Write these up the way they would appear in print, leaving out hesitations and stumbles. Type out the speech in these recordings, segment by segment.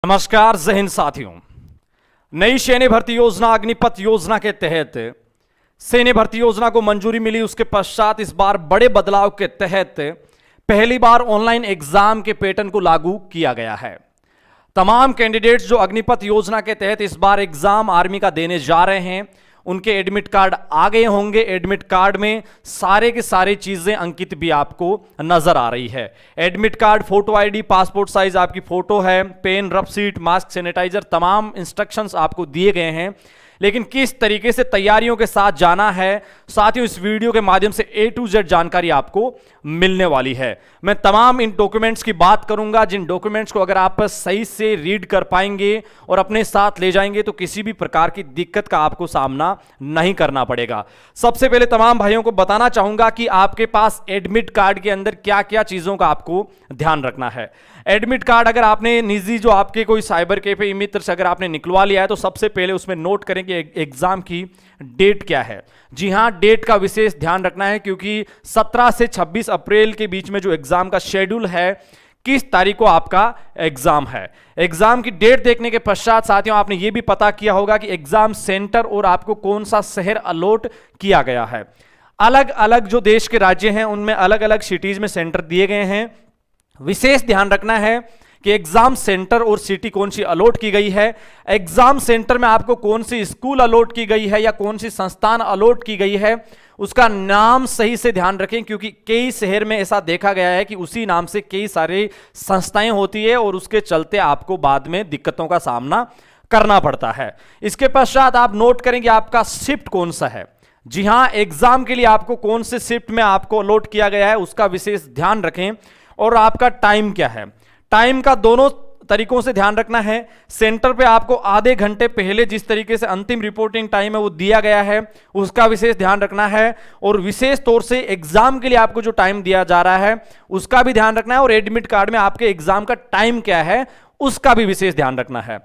नमस्कार जय हिंद साथियों। नई सैन्य भर्ती योजना अग्निपथ योजना के तहत सैन्य भर्ती योजना को मंजूरी मिली। उसके पश्चात इस बार बड़े बदलाव के तहत पहली बार ऑनलाइन एग्जाम के पैटर्न को लागू किया गया है। तमाम कैंडिडेट्स जो अग्निपथ योजना के तहत इस बार एग्जाम आर्मी का देने जा रहे हैं, उनके एडमिट कार्ड आ गए होंगे। एडमिट कार्ड में सारे के सारी चीजें अंकित भी आपको नजर आ रही है। Admit card, photo ID, passport size आपकी फोटो है, pen, rough sheet, mask, sanitiser, तमाम इंस्ट्रक्शंस आपको दिए गए हैं। लेकिन किस तरीके से तैयारियों के साथ जाना है, साथियों इस वीडियो के माध्यम से A to Z जानकारी आपको मिलने वाली है। मैं तमाम इन डॉक्यूमेंट्स की बात करूंगा, जिन डॉक्यूमेंट्स को अगर आप सही से रीड कर पाएंगे और अपने साथ ले जाएंगे तो किसी भी प्रकार की दिक्कत का आपको सामना नहीं करना पड़ेगा। सबसे पहले तमाम भाइयों को बताना चाहूंगा कि आपके पास एडमिट कार्ड के अंदर क्या क्या चीजों का आपको ध्यान रखना है। एडमिट कार्ड अगर आपने निजी जो आपके कोई साइबर कैफे ई मित्र से अगर आपने निकलवा लिया है तो सबसे पहले उसमें नोट करें कि एग्जाम की डेट क्या है। जी हां, डेट का विशेष ध्यान रखना है क्योंकि 17 से 26 अप्रैल के बीच में जो एग्जाम का शेड्यूल है, किस तारीख को आपका एग्जाम है। एग्जाम की डेट देखने के पश्चात साथियों आपने यह भी पता किया होगा कि एग्जाम सेंटर और आपको कौन सा शहर अलॉट किया गया है। अलग अलग जो देश के राज्य हैं उनमें अलग अलग सिटीज में सेंटर दिए गए हैं। विशेष ध्यान रखना है कि एग्जाम सेंटर और सिटी कौन सी अलॉट की गई है। एग्जाम सेंटर में आपको कौन सी स्कूल अलॉट की गई है या कौन सी संस्थान अलॉट की गई है, उसका नाम सही से ध्यान रखें क्योंकि कई शहर में ऐसा देखा गया है कि उसी नाम से कई सारे संस्थाएं होती है और उसके चलते आपको बाद में दिक्कतों का सामना करना पड़ता है। इसके पश्चात आप नोट करेंगे आपका शिफ्ट कौन सा है। जी हां, एग्जाम के लिए आपको कौन से शिफ्ट में आपको अलॉट किया गया है उसका विशेष ध्यान रखें। और आपका टाइम क्या है, टाइम का दोनों तरीकों से ध्यान रखना है। सेंटर पे आपको आधे घंटे पहले जिस तरीके से अंतिम रिपोर्टिंग टाइम है वो दिया गया है, उसका विशेष ध्यान रखना है। और विशेष तौर से एग्जाम के लिए आपको जो टाइम दिया जा रहा है उसका भी ध्यान रखना है। और एडमिट कार्ड में आपके एग्जाम का टाइम क्या है उसका भी विशेष ध्यान रखना है।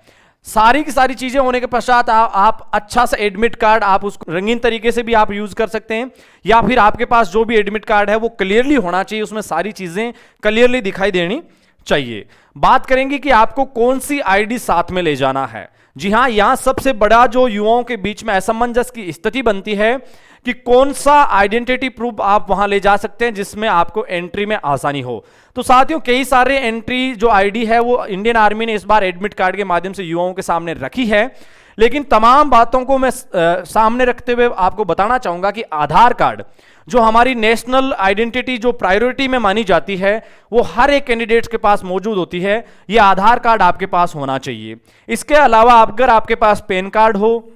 सारी की सारी चीजें होने के पश्चात आप अच्छा सा एडमिट कार्ड आप उसको रंगीन तरीके से भी आप यूज कर सकते हैं, या फिर आपके पास जो भी एडमिट कार्ड है वो क्लियरली होना चाहिए, उसमें सारी चीजें क्लियरली दिखाई देनी चाहिए। बात करेंगे कि आपको कौन सी आईडी साथ में ले जाना है। जी हां, यहां सबसे बड़ा जो युवाओं के बीच में असमंजस की स्थिति बनती है कि कौन सा आइडेंटिटी प्रूफ आप वहां ले जा सकते हैं जिसमें आपको एंट्री में आसानी हो। तो साथियों कई सारे एंट्री जो आईडी है वो इंडियन आर्मी ने इस बार एडमिट कार्ड के माध्यम से युवाओं के सामने रखी है। लेकिन तमाम बातों को मैं सामने रखते हुए आपको बताना चाहूंगा कि आधार कार्ड जो हमारी नेशनल आइडेंटिटी जो प्रायोरिटी में मानी जाती है वो हर एक कैंडिडेट के पास मौजूद होती है। यह आधार कार्ड आपके पास होना चाहिए। इसके अलावा अगर आपके पास पैन कार्ड हो,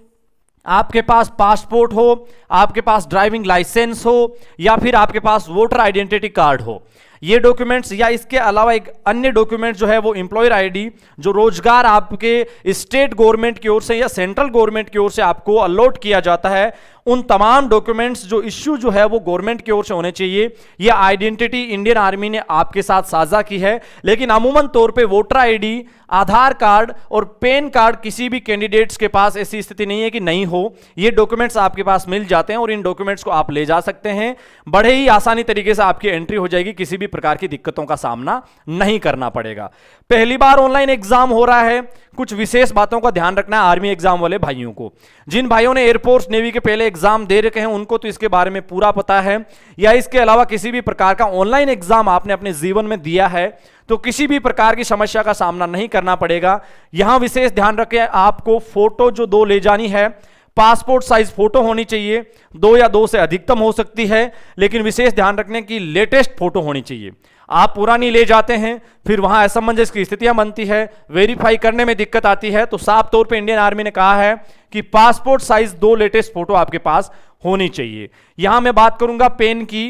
आपके पास पासपोर्ट हो, आपके पास ड्राइविंग लाइसेंस हो, या फिर आपके पास वोटर आइडेंटिटी कार्ड हो, ये डॉक्यूमेंट्स, या इसके अलावा एक अन्य डॉक्यूमेंट जो है वो एम्प्लॉयर आईडी जो रोजगार आपके स्टेट गवर्नमेंट की ओर से या सेंट्रल गवर्नमेंट की ओर से आपको अलॉट किया जाता है, उन तमाम डॉक्यूमेंट्स जो इश्यू जो है वो गवर्नमेंट की ओर से होने चाहिए। यह आइडेंटिटी इंडियन आर्मी ने आपके साथ साझा की है। लेकिन अमूमन तौर पे वोटर आईडी, आधार कार्ड और पैन कार्ड किसी भी कैंडिडेट्स के पास ऐसी स्थिति नहीं है कि नहीं हो। ये डॉक्यूमेंट्स आपके पास मिल जाते हैं और इन डॉक्यूमेंट्स को आप ले जा सकते हैं। बड़े ही आसानी तरीके से आपकी एंट्री हो जाएगी, किसी भी प्रकार की दिक्कतों का सामना नहीं करना पड़ेगा। पहली बार ऑनलाइन एग्जाम हो रहा है, कुछ विशेष बातों का ध्यान रखना है आर्मी एग्जाम वाले भाइयों को। जिन भाइयों ने एयरफोर्स नेवी के पहले एग्जाम दे रखे हैं उनको तो इसके बारे में पूरा पता है, या इसके अलावा किसी भी प्रकार का ऑनलाइन एग्जाम आपने अपने जीवन में दिया है तो किसी भी प्रकार की समस्या का सामना नहीं करना पड़ेगा। यहां विशेष ध्यान रखें, आपको फोटो जो 2 ले जानी है, पासपोर्ट साइज फोटो होनी चाहिए, 2 या 2 से अधिकतम हो सकती है, लेकिन विशेष ध्यान रखने की लेटेस्ट फोटो होनी चाहिए। आप पुरानी ले जाते हैं फिर वहां असमंजस की स्थितियां बनती है, वेरीफाई करने में दिक्कत आती है। तो साफ तौर पे इंडियन आर्मी ने कहा है कि पासपोर्ट साइज 2 लेटेस्ट फोटो आपके पास होनी चाहिए। यहां मैं बात करूंगा पेन की।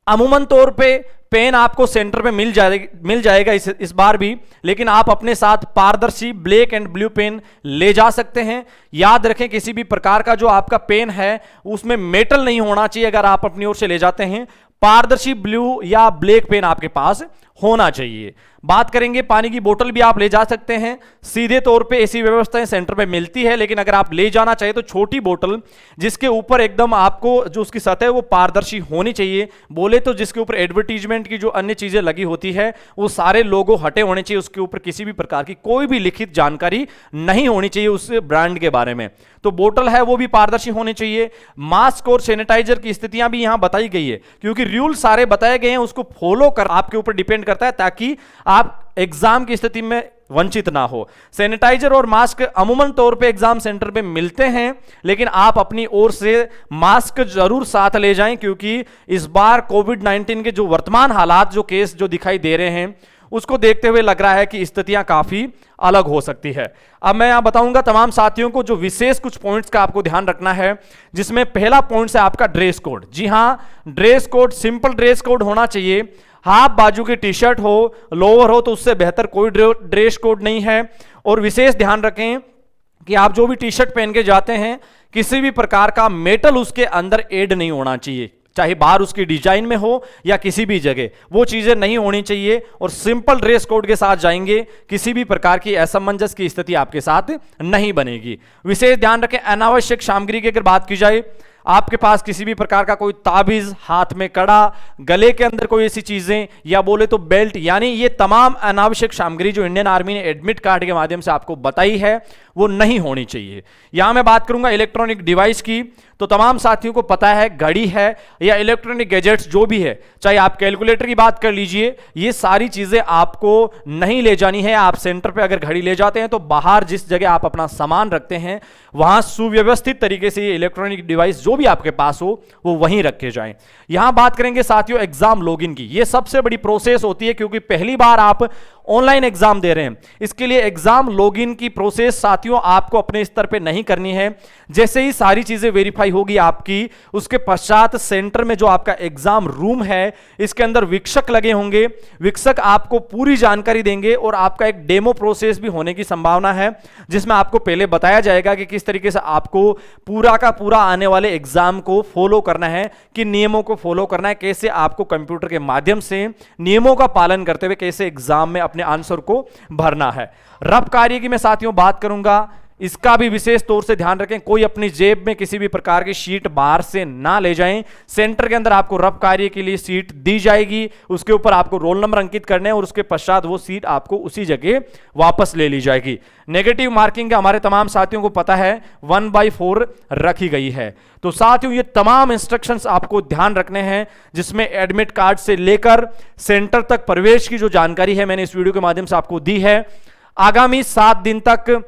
अमूमन तौर पे पेन आपको सेंटर पे मिल जाएगा इस बार भी, लेकिन आप अपने साथ पारदर्शी ब्लैक एंड ब्लू पेन ले जा सकते हैं। याद रखें किसी भी प्रकार का जो आपका पेन है उसमें मेटल नहीं होना चाहिए। अगर आप अपनी ओर से ले जाते हैं पारदर्शी ब्लू या ब्लैक पेन आपके पास होना चाहिए। बात करेंगे पानी की बोतल भी आप ले जा सकते हैं, सीधे तौर पे ऐसी व्यवस्थाएं सेंटर में मिलती है, लेकिन अगर आप ले जाना चाहे तो छोटी बोतल जिसके ऊपर एकदम आपको जो उसकी सतह है वो पारदर्शी होनी चाहिए, बोले तो जिसके ऊपर एडवर्टीजमेंट की जो अन्य चीजें लगी होती है वो सारे लोगो हटे होने चाहिए, उसके ऊपर किसी भी प्रकार की कोई भी लिखित जानकारी नहीं होनी चाहिए उस ब्रांड के बारे में। तो बोतल है वो भी पारदर्शी होनी चाहिए। मास्क और सैनिटाइजर की स्थितियां भी यहां बताई गई है, क्योंकि रूल सारे बताए गए हैं, उसको फॉलो कर आपके ऊपर डिपेंड करता है ताकि आप एग्जाम की स्थिति में वंचित ना हो। सैनिटाइजर और मास्क अमूमन तौर पे एग्जाम सेंटर पे मिलते हैं, लेकिन आप अपनी ओर से मास्क जरूर साथ ले जाएं, क्योंकि इस बार कोविड-19 के जो वर्तमान हालात, जो केस जो दिखाई दे रहे हैं, उसको देखते हुए लग रहा है कि स्थितियां काफी अलग हो सकती है। अब मैं यहां बताऊंगा तमाम साथियों को जो विशेष कुछ पॉइंट्स का आपको ध्यान रखना है, जिसमें पहला पॉइंट है आपका ड्रेस कोड। जी हां, dress code simple dress code होना चाहिए। हाफ बाजू की टी शर्ट हो, लोअर हो, तो उससे बेहतर कोई ड्रेस कोड नहीं है। और विशेष ध्यान रखें कि आप जो भी टी शर्ट पहन के जाते हैं, किसी भी प्रकार का मेटल उसके अंदर ऐड नहीं होना चाहिए, चाहे बाहर उसकी डिजाइन में हो या किसी भी जगह, वो चीजें नहीं होनी चाहिए। और सिंपल ड्रेस कोड के साथ जाएंगे, किसी भी प्रकार की असमंजस की स्थिति आपके साथ नहीं बनेगी। विशेष ध्यान रखें, अनावश्यक सामग्री की अगर बात की जाए, आपके पास किसी भी प्रकार का कोई ताबीज, हाथ में कड़ा, गले के अंदर कोई ऐसी चीजें, या बोले तो बेल्ट, यानी ये तमाम अनावश्यक सामग्री जो इंडियन आर्मी ने एडमिट कार्ड के माध्यम से आपको बताई है वो नहीं होनी चाहिए। यहां मैं बात करूंगा इलेक्ट्रॉनिक डिवाइस की, तो तमाम साथियों को पता है घड़ी है या इलेक्ट्रॉनिक गैजेट्स जो भी है, चाहे आप कैलकुलेटर की बात कर लीजिए, ये सारी चीजें आपको नहीं ले जानी है। आप सेंटर पे अगर घड़ी ले जाते हैं तो बाहर जिस जगह आप अपना सामान रखते हैं वहां सुव्यवस्थित तरीके से ये इलेक्ट्रॉनिक डिवाइस जो भी आपके पास हो वो वहीं रखे जाएं। यहां बात करेंगे साथियों एग्जाम लॉगिन की। ये सबसे बड़ी प्रोसेस होती है, क्योंकि पहली बार आप ऑनलाइन एग्जाम दे रहे हैं, इसके लिए एग्जाम लॉगिन की प्रोसेस साथियों आपको अपने स्तर पे नहीं करनी है। जैसे ही सारी चीजें वेरीफाई होगी आपकी, उसके पश्चात सेंटर में जो आपका एग्जाम रूम है, इसके अंदर वीक्षक लगे होंगे, वीक्षक आपको पूरी जानकारी देंगे और आपका एक डेमो प्रोसेस भी होने की संभावना है, जिसमें आपको पहले बताया जाएगा कि किस तरीके से आपको पूरा का पूरा आने वाले एग्जाम को फॉलो करना है, कि नियमों को फॉलो करना है, कैसे आपको कंप्यूटर के माध्यम से नियमों का पालन करते हुए कैसे एग्जाम में अपने आंसर को भरना है। रफ कार्य की मैं साथियों बात करूंगा, इसका भी विशेष तौर से ध्यान रखें, कोई अपनी जेब में किसी भी प्रकार की शीट बाहर से ना ले जाएं। सेंटर के अंदर आपको रफ कार्य के लिए सीट दी जाएगी, उसके ऊपर आपको रोल नंबर अंकित करने हैं और उसके पश्चात वो सीट आपको उसी जगह वापस ले ली जाएगी। नेगेटिव मार्किंग का हमारे तमाम साथियों को पता है 1/4 रखी गई है। तो साथियों ये तमाम इंस्ट्रक्शंस आपको ध्यान रखने हैं, जिसमें एडमिट कार्ड से लेकर सेंटर तक प्रवेश की जो जानकारी है मैंने इस वीडियो के माध्यम से आपको दी है। आगामी 7 दिन तक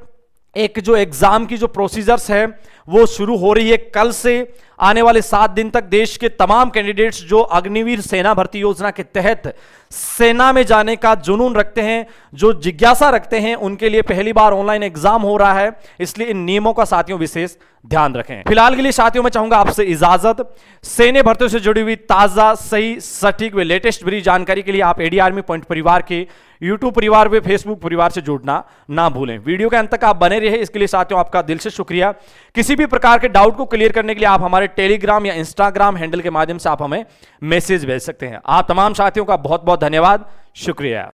एक जो एग्जाम की जो प्रोसीजर्स है वो शुरू हो रही है कल से। आने वाले 7 दिन तक देश के तमाम कैंडिडेट्स जो अग्निवीर सेना भर्ती योजना के तहत सेना में जाने का जुनून रखते हैं, जो जिज्ञासा रखते हैं, उनके लिए पहली बार ऑनलाइन एग्जाम हो रहा है, इसलिए इन नियमों का साथियों विशेष ध्यान रखें। फिलहाल के लिए साथियों मैं चाहूंगा आपसे इजाजत। सैन्य भर्तियों से जुड़ी हुई ताजा, सही, सटीक व लेटेस्ट बड़ी जानकारी के लिए आप एडी आर्मी पॉइंट परिवार के यूट्यूब परिवार व फेसबुक परिवार से जुड़ना ना भूलें। वीडियो के अंत तक आप बने रहे, इसके लिए साथियों आपका दिल से शुक्रिया। किसी भी प्रकार के डाउट को क्लियर करने के लिए आप हमारे टेलीग्राम या इंस्टाग्राम हैंडल के माध्यम से आप हमें मैसेज भेज सकते हैं। आप तमाम साथियों का बहुत बहुत धन्यवाद, शुक्रिया।